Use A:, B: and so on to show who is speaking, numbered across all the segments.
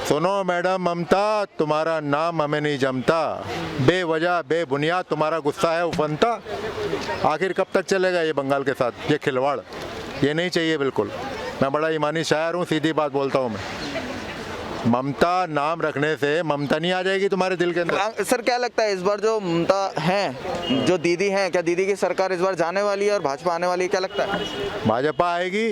A: सुनो मैडम ममता, तुम्हारा नाम हमें नहीं जमता, बेवजह बेबुनियाद तुम्हारा गुस्सा है उफनता। आखिर कब तक चलेगा ये बंगाल के साथ ये खिलवाड़? ये नहीं चाहिए बिल्कुल। मैं बड़ा ईमानी शायर हूँ, सीधी बात बोलता हूँ मैं। ममता नाम रखने से ममता नहीं आ जाएगी तुम्हारे दिल के अंदर?
B: सर क्या लगता है इस बार जो ममता हैं, जो दीदी हैं, क्या दीदी की सरकार इस बार जाने वाली है और भाजपा आने वाली है, क्या लगता है?
A: भाजपा आएगी।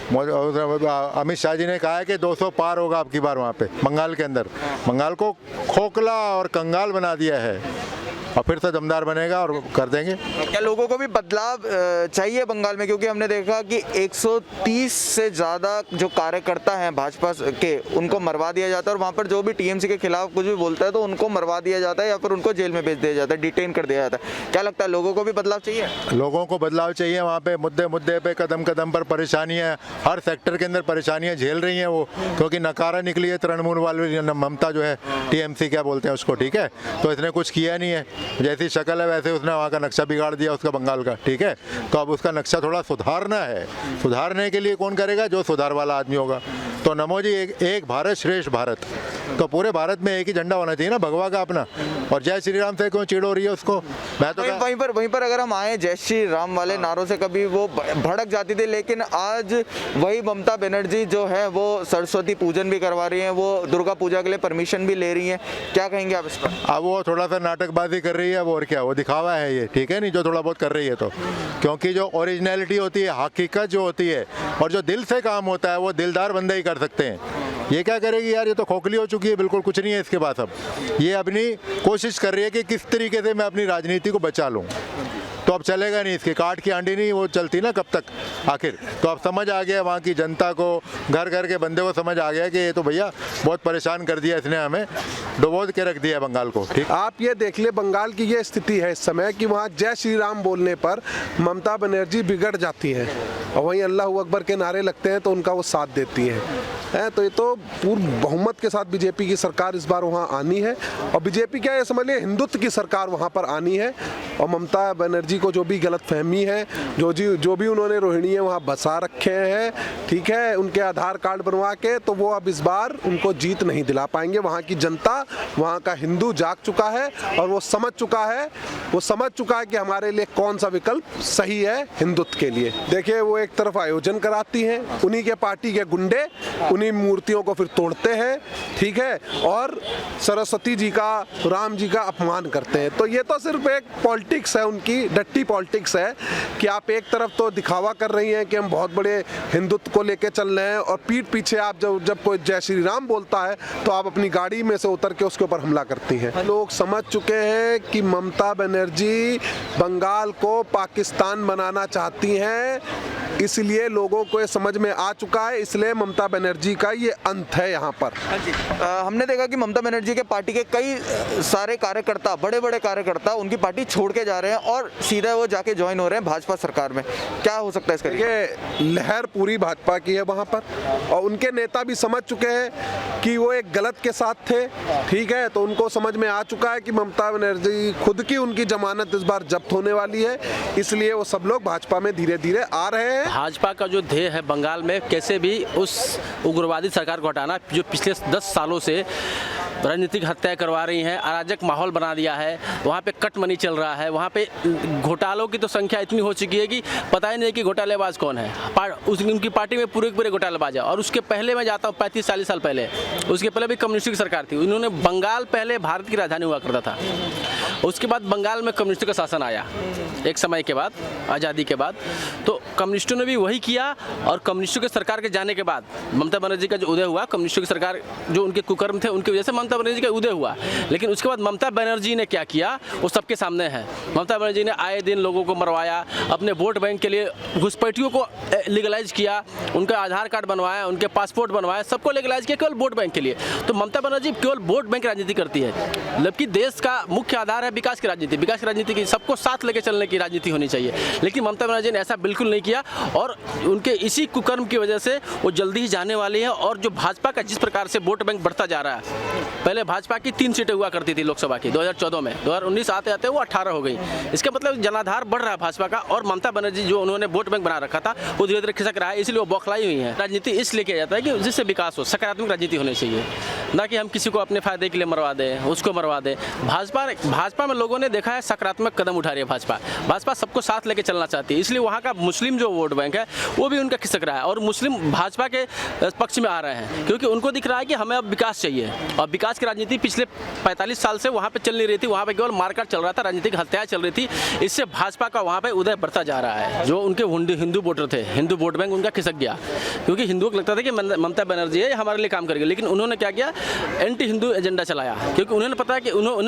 A: अमित शाह जी ने कहा है कि 200 पार होगा अब की बार वहाँ पे बंगाल के अंदर। बंगाल को खोखला और कंगाल बना दिया है और फिर से दमदार बनेगा और कर देंगे।
B: क्या लोगों को भी बदलाव चाहिए बंगाल में? क्योंकि हमने देखा कि 130 से ज़्यादा जो कार्यकर्ता हैं भाजपा के, उनको मरवा दिया जाता है और वहाँ पर जो भी टीएमसी के खिलाफ कुछ भी बोलता है तो उनको मरवा दिया जाता है या फिर उनको जेल में भेज दिया जाता है, डिटेन कर दिया जाता है। क्या लगता है लोगों को भी बदलाव चाहिए?
A: लोगों को बदलाव चाहिए। वहाँ पे मुद्दे मुद्दे पे कदम कदम पर परेशानियाँ, हर सेक्टर के अंदर परेशानियाँ झेल रही हैं वो, क्योंकि नकारा निकली है तृणमूल वाली ममता जो है, टीएमसी क्या बोलते हैं उसको, ठीक है। तो इसने कुछ किया नहीं है, जैसी शक्ल है वैसे उसने वहाँ का नक्शा बिगाड़ दिया उसका बंगाल का, ठीक है। तो अब उसका नक्शा थोड़ा सुधारना है। सुधारने के लिए कौन करेगा? जो सुधार वाला आदमी होगा। तो नमो जी, एक भारत श्रेष्ठ भारत, तो पूरे भारत में एक ही झंडा होना चाहिए ना भगवा का अपना। और जय श्री राम से क्यों चिड़ हो रही है उसको? मैं तो
B: वहीं पर अगर हम आए जय श्री राम वाले नारों से कभी वो भड़क जाती थी, लेकिन आज वही ममता बनर्जी जो है वो सरस्वती पूजन भी करवा रही है, वो दुर्गा पूजा के लिए परमिशन भी ले रही है। क्या कहेंगे आप इस पर?
A: अब वो थोड़ा सा नाटकबाजी कर रही है वो, और क्या, वो दिखावा है ये, ठीक है नहीं, जो थोड़ा बहुत कर रही है तो। क्योंकि जो ओरिजिनलिटी होती है, हकीकत जो होती है और जो दिल से काम होता है वो दिलदार बंदे ही कर सकते हैं। ये क्या करेगी यार? ये तो खोखली हो चुकी है, बिल्कुल कुछ नहीं है इसके पास। अब ये अपनी कोशिश कर रही है कि किस तरीके से मैं अपनी राजनीति को बचा लूँ। तो अब चलेगा नहीं, इसके काट की आंडी नहीं वो चलती ना कब तक आखिर। तो अब समझ आ गया वहाँ की जनता को, घर घर के बंदे को समझ आ गया कि ये तो भैया बहुत परेशान कर दिया इसने, हमें डुबो के रख दिया बंगाल को, ठीक।
C: आप ये देख ले बंगाल की ये स्थिति है इस समय कि वहाँ जय श्री राम बोलने पर ममता बनर्जी बिगड़ जाती है और वहीं अल्लाह अकबर के नारे लगते हैं तो उनका वो साथ देती है। तो ये तो पूर्ण बहुमत के साथ बीजेपी की सरकार इस बार वहाँ आनी है और बीजेपी क्या, ये समझ लिया हिंदुत्व की सरकार वहाँ पर आनी है। और ममता बनर्जी को जो भी गलतफहमी है, जो भी उन्होंने रोहिणी है वहाँ बसा रखे हैं, ठीक है, उनके आधार कार्ड बनवा के, तो वो अब इस बार उनको जीत नहीं दिला पाएंगे। वहाँ की जनता, वहाँ का हिंदू जाग चुका है और वो समझ चुका है कि हमारे लिए कौन सा विकल्प सही है हिंदुत्व के लिए। देखिए वो एक तरफ आयोजन कराती हैं, उन्हीं के पार्टी के गुंडे उन्हीं मूर्तियों को फिर तोड़ते हैं, ठीक है, और सरस्वती जी का, राम जी का अपमान करते हैं। तो ये तो सिर्फ एक पॉलिटिक्स है, उनकी डट्टी पॉलिटिक्स है कि आप एक तरफ तो दिखावा कर रही हैं कि हम बहुत बड़े हिंदुत्व को लेके चल रहे हैं और पीठ पीछे आप जब कोई जय श्री राम बोलता है तो आप अपनी गाड़ी में से उतर के उसके ऊपर हमला करती हैं। लोग समझ चुके हैं कि ममता बनर्जी बंगाल को पाकिस्तान बनाना चाहती हैं, इसलिए लोगों को ये समझ में आ चुका है, इसलिए ममता बनर्जी का ये अंत है यहाँ पर।
B: हमने देखा कि ममता बनर्जी के पार्टी के कई सारे कार्यकर्ता, बड़े बड़े कार्यकर्ता उनकी पार्टी छोड़ के जा रहे हैं और सीधा वो जाके ज्वाइन हो रहे हैं भाजपा सरकार में। क्या हो सकता है इसका?
C: ये लहर पूरी भाजपा की है वहाँ पर और उनके नेता भी समझ चुके हैं कि वो एक गलत के साथ थे, ठीक है, तो उनको समझ में आ चुका है कि ममता बनर्जी खुद की उनकी जमानत इस बार जब्त होने वाली है, इसलिए वो सब लोग भाजपा में धीरे धीरे आ रहे हैं।
D: भाजपा का जो ध्येय है बंगाल में कैसे भी उस उग्रवादी सरकार को हटाना, जो पिछले 10 सालों से राजनीतिक हत्या करवा रही हैं, अराजक माहौल बना दिया है, वहाँ पे कट मनी चल रहा है, वहाँ पे घोटालों की तो संख्या इतनी हो चुकी है कि पता ही नहीं कि घोटालेबाज कौन है। उनकी पार्टी में पूरे पूरे घोटालेबाज है। और उसके पहले मैं जाता हूँ 35-40 साल पहले, उसके पहले भी कम्युनिस्ट की सरकार थी, उन्होंने बंगाल पहले भारत की राजधानी हुआ करता था, उसके बाद बंगाल में कम्युनिस्टों का शासन आया एक समय के बाद, आज़ादी के बाद, तो कम्युनिस्टों ने भी वही किया। और कम्युनिस्टों की सरकार के जाने के बाद ममता बनर्जी का जो उदय हुआ, कम्युनिस्टों की सरकार जो उनके कुकर्म थे उनकी वजह से ममता बनर्जी का उदय हुआ। लेकिन उसके बाद ममता बनर्जी ने क्या किया वो सबके सामने है। ममता बनर्जी ने आए दिन लोगों को मरवाया, अपने वोट बैंक के लिए घुसपैठियों को लीगलाइज किया, उनका आधार कार्ड बनवाया, उनके पासपोर्ट बनवाया, सबको लीगलाइज किया केवल वोट बैंक के लिए। तो ममता बनर्जी केवल वोट बैंक राजनीति करती है, जबकि देश का मुख्य आधार है विकास की राजनीति। विकास की राजनीति की सबको साथ लेके चलने की राजनीति होनी चाहिए, लेकिन ममता बनर्जी ने ऐसा बिल्कुल नहीं किया। किया और उनके इसी कुकर्म की वजह से वो जल्दी ही जाने वाली है। और जो भाजपा का जिस प्रकार से वोट बैंक बढ़ता जा रहा है, पहले भाजपा की 3 सीटें हुआ करती थी लोकसभा की 2014 में, 2019 आते आते वो 18 हो गई। इसका मतलब जनाधार बढ़ रहा है भाजपा का, और ममता बनर्जी जो उन्होंने वोट बैंक बना रखा था वो धीरे धीरे खिसक रहा है, इसलिए वो बौखलाई हुई है। राजनीति इसलिए किया जाता है कि जिससे विकास हो, सकारात्मक राजनीति होनी चाहिए, ना कि हम किसी को अपने फायदे के लिए मरवा दें, उसको मरवा दें। भाजपा में लोगों ने देखा है सकारात्मक कदम उठा रही है भाजपा सबको साथ लेके चलना चाहती है, इसलिए वहाँ का मुस्लिम जो वोट बैंक है वो भी उनका खिसक रहा है और मुस्लिम भाजपा के पक्ष में आ रहे हैं, क्योंकि उनको दिख रहा है कि हमें अब विकास चाहिए। और विकास की राजनीति पिछले 45 साल से वहाँ पे चल नहीं रही थी, वहाँ पे केवल मारकाट चल रहा था, राजनीतिक हत्याएं चल रही थी। इससे भाजपा का वहाँ पे उदय बढ़ता जा रहा है। जो उनके हिंदू वोटर थे, हिंदू वोट बैंक उनका खिसक गया, क्योंकि हिंदुओं को लगता था कि ममता बनर्जी है हमारे लिए काम करेगी, लेकिन उन्होंने क्या किया, एंटी हिंदू एजेंडा चलाया, क्योंकि उन्हें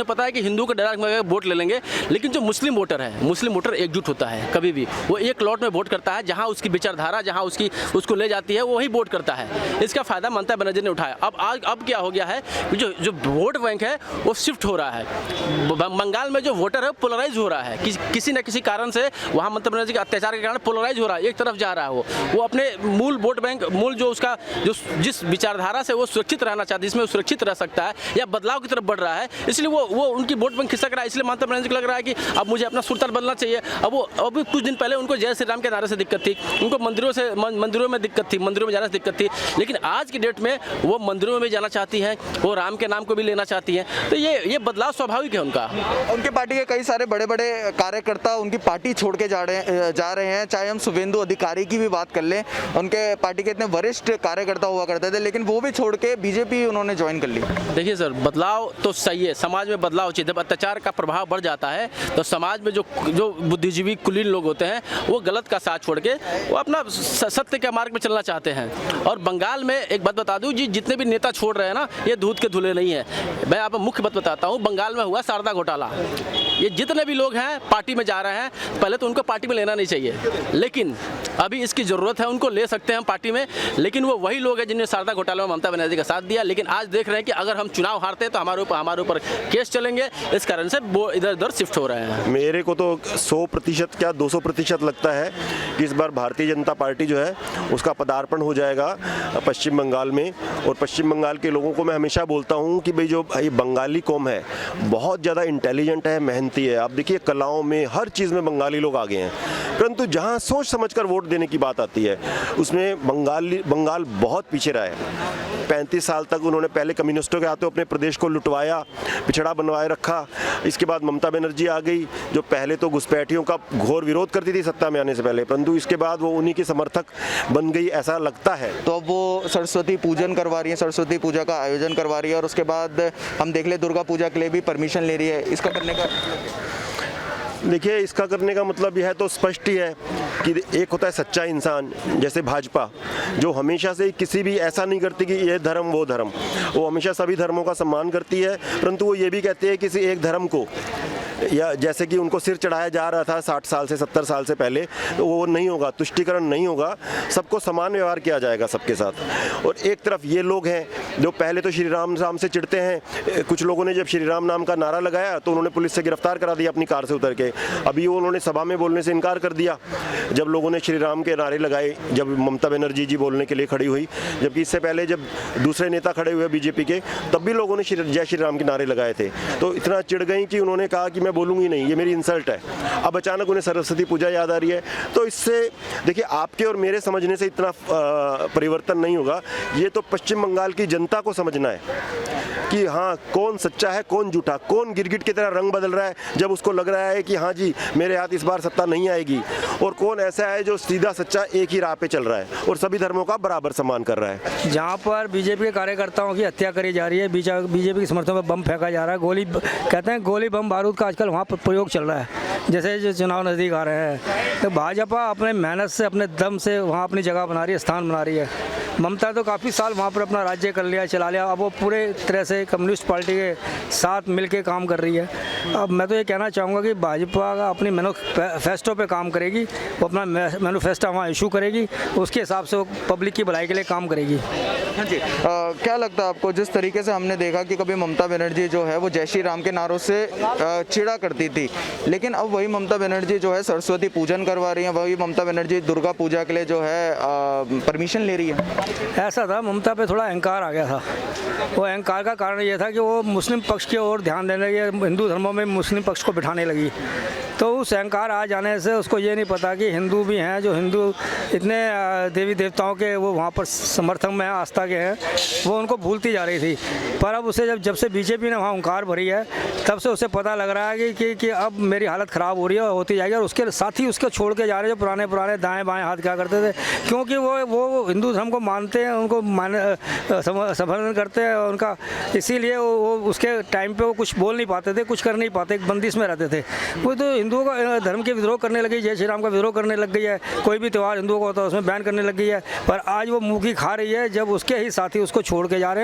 D: पता है कि हिंदू को डरा के वोट ले लेंगे। लेकिन जो मुस्लिम वोटर है, मुस्लिम वोटर एकजुट होता है, कभी भी वो एक लॉट में वोट करता है, जहां उसकी विचारधारा जहां उसको ले जाती है वो वही वोट करता है। इसका फायदा ममता बनर्जी ने उठाया। अब क्या हो गया है, जो वोट बैंक है वो शिफ्ट हो रहा है। बंगाल में जो वोटर है पोलराइज हो रहा है, किसी न किसी कारण से वहाँ ममता बनर्जी के अत्याचार के कारण पोलराइज हो रहा है, एक तरफ जा रहा है। वो अपने मूल वोट बैंक, मूल जो उसका जिस विचारधारा से वो सुरक्षित रहना चाहती है, इसमें सुरक्षित रह सकता है या बदलाव की तरफ बढ़ रहा है, इसलिए वो उनकी वोट बैंक खिसक रहा है। इसलिए ममता बनर्जी को लग रहा है कि अब मुझे अपना सुरताल बदलना चाहिए। अभी कुछ दिन पहले उनको जय श्री राम के नारे से दिक्कत थी, उनको मंदिरों में दिक्कत थी, मंदिरों में जाने से दिक्कत थी, लेकिन आज की डेट में वो मंदिरों में भी जाना चाहती हैं, वो राम के नाम को भी लेना चाहती हैं। तो ये बदलाव स्वाभाविक है उनका।
B: उनके पार्टी के कई सारे बड़े बड़े कार्यकर्ता उनकी पार्टी छोड़ के जा रहे हैं। चाहे हम शुभेंदु अधिकारी की भी बात कर लें, उनके पार्टी के इतने वरिष्ठ कार्यकर्ता हुआ करते थे, लेकिन वो भी छोड़ के बीजेपी उन्होंने ज्वाइन कर ली।
D: देखिए सर, बदलाव तो सही है, समाज में बदलाव चाहिए। जब अत्याचार का प्रभाव बढ़ जाता है तो समाज में जो बुद्धिजीवी कुलीन लोग होते हैं वो गलत का साथ छोड़ के वो अपना सत्य के मार्ग में चलना चाहते हैं। और बंगाल में एक बात बता दूं जी, जितने भी नेता छोड़ रहे हैं ना, ये दूध के धुले नहीं है। मैं आपको मुख्य बात बताता हूँ, बंगाल में हुआ शारदा घोटाला। ये जितने भी लोग हैं पार्टी में जा रहे हैं, पहले तो उनको पार्टी में लेना नहीं चाहिए, लेकिन अभी इसकी ज़रूरत है, उनको ले सकते हैं हम पार्टी में। लेकिन वो वही लोग हैं जिन्होंने शारदा घोटाला में ममता बनर्जी का साथ दिया, लेकिन आज देख रहे हैं कि अगर हम चुनाव हारते हैं तो हमारे ऊपर केस चलेंगे, इस कारण से वो इधर उधर शिफ्ट हो रहे हैं।
E: मेरे को तो 100% क्या 200% लगता है कि इस बार भारतीय जनता पार्टी जो है उसका पदार्पण हो जाएगा पश्चिम बंगाल में। और पश्चिम बंगाल के लोगों को मैं हमेशा बोलता हूँ कि भाई जो ये बंगाली कौम है बहुत ज़्यादा इंटेलिजेंट है, मेहनती है। आप देखिए कलाओं में, हर चीज़ में बंगाली लोग आगे हैं, परंतु जहाँ सोच समझकर वोट देने की बात आती है उसमें बंगाल बहुत पीछे रहा है। 35 साल तक उन्होंने पहले कम्युनिस्टों के हाथों अपने प्रदेश को लुटवाया, पिछड़ा बनवाए रखा। इसके बाद ममता बनर्जी आ गई, जो पहले तो घुसपैठियों का घोर विरोध करती थी सत्ता में आने से पहले, परंतु इसके बाद वो उन्हीं की समर्थक बन गई, ऐसा लगता है।
B: तो अब वो सरस्वती पूजन करवा रही है, सरस्वती पूजा का आयोजन करवा रही है, और उसके बाद हम देख ले दुर्गा पूजा के लिए भी परमिशन ले रही है। इसका करने का
E: देखिए, इसका करने का मतलब यह तो स्पष्ट ही है कि एक होता है सच्चा इंसान, जैसे भाजपा, जो हमेशा से किसी भी ऐसा नहीं करती कि ये धर्म वो धर्म, वो हमेशा सभी धर्मों का सम्मान करती है, परंतु वो ये भी कहती है किसी एक धर्म को, या जैसे कि उनको सिर चढ़ाया जा रहा था 60 साल से 70 साल से पहले, तो वो नहीं होगा, तुष्टीकरण नहीं होगा, सबको समान व्यवहार किया जाएगा सबके साथ। और एक तरफ ये लोग हैं जो पहले तो श्री राम से चिढ़ते हैं। कुछ लोगों ने जब श्री राम नाम का नारा लगाया तो उन्होंने पुलिस से गिरफ्तार करा दिया अपनी कार से उतर के। अभी उन्होंने सभा में बोलने से इनकार कर दिया जब लोगों ने श्री राम के नारे लगाए, जब ममता बनर्जी जी बोलने के लिए खड़ी हुई, जबकि इससे पहले जब दूसरे नेता खड़े हुए बीजेपी के, तब भी लोगों ने जय श्री राम के नारे लगाए थे। तो इतना चिढ़ गई कि उन्होंने कहा कि मैं बोलूँगी नहीं, ये मेरी इंसल्ट है। अब अचानक उन्हें सरस्वती पूजा याद आ रही है। तो इससे देखिए, आपके और मेरे समझने से इतना परिवर्तन नहीं होगा। ये तो पश्चिम बंगाल की जनता को समझना है कि हाँ, कौन सच्चा है कौन झूठा, कौन गिरगिट की तरह रंग बदल रहा है जब उसको लग रहा है कि हाँ जी मेरे हाथ इस बार सत्ता नहीं आएगी, और कौन ऐसा है जो सीधा सच्चा एक ही राह पे चल रहा है और सभी धर्मों का बराबर सम्मान कर रहा है।
F: जहाँ पर बीजेपी के कार्यकर्ताओं की हत्या करी जा रही है, बीजेपी के समर्थन में बम फेंका जा रहा है, गोली कहते हैं गोली बम बारूद का आजकल वहाँ पर प्रयोग चल रहा है, जैसे जो चुनाव नज़दीक आ रहे हैं। तो भाजपा अपने मेहनत से, अपने दम से वहाँ अपनी जगह बना रही है, स्थान बना रही है। ममता तो काफ़ी साल वहाँ पर अपना राज्य कर लिया, चला लिया, अब वो पूरे तरह से कम्युनिस्ट पार्टी के साथ मिलके काम कर रही है। अब मैं तो ये कहना चाहूँगा कि भाजपा का अपनी मैनिफेस्टो पे काम करेगी, वो अपना मैनिफेस्टो वहाँ इशू करेगी, उसके हिसाब से वो पब्लिक की भलाई के लिए काम करेगी।
B: हाँ जी, क्या लगता है आपको, जिस तरीके से हमने देखा कि कभी ममता बनर्जी जो है वो जय श्री राम के नारों से चिढ़ा करती थी, लेकिन अब वही ममता बनर्जी जो है सरस्वती पूजन करवा रही है, वही ममता बनर्जी दुर्गा पूजा के लिए जो है परमिशन ले रही है।
F: ऐसा था, ममता पे थोड़ा अहंकार आ गया था। वो अहंकार का कारण ये था कि वो मुस्लिम पक्ष की ओर ध्यान देने लगी, हिंदू धर्मों में मुस्लिम पक्ष को बिठाने लगी। तो उस अहंकार आ जाने से उसको ये नहीं पता कि हिंदू भी हैं, जो हिंदू इतने देवी देवताओं के वो वहाँ पर समर्थक में हैं, आस्था के हैं, वो उनको भूलती जा रही थी। पर अब उसे जब से बीजेपी ने वहाँ हुंकार भरी है, तब से उसे पता लग रहा है कि अब मेरी हालत ख़राब हो रही है और होती जाएगी। और उसके साथ ही उसको छोड़ के जा रहे हैं जो पुराने दाएँ बाएँ हाथ क्या करते थे, क्योंकि वो हिंदू धर्म को मानते हैं, उनको समर्थन करते हैं उनका, इसीलिए वो उसके टाइम पे वो कुछ बोल नहीं पाते थे, कुछ कर नहीं पाते, एक बंदिश में रहते थे। वो तो हिंदुओं का धर्म के विद्रोह करने लगी, जय श्री राम का विद्रोह करने लग गई है, कोई भी त्यौहार हिंदुओं का होता है उसमें बैन करने लग गई है। पर आज वो मुँह की खा रही है जब उसके ही साथी उसको छोड़ के जा रहे हैं।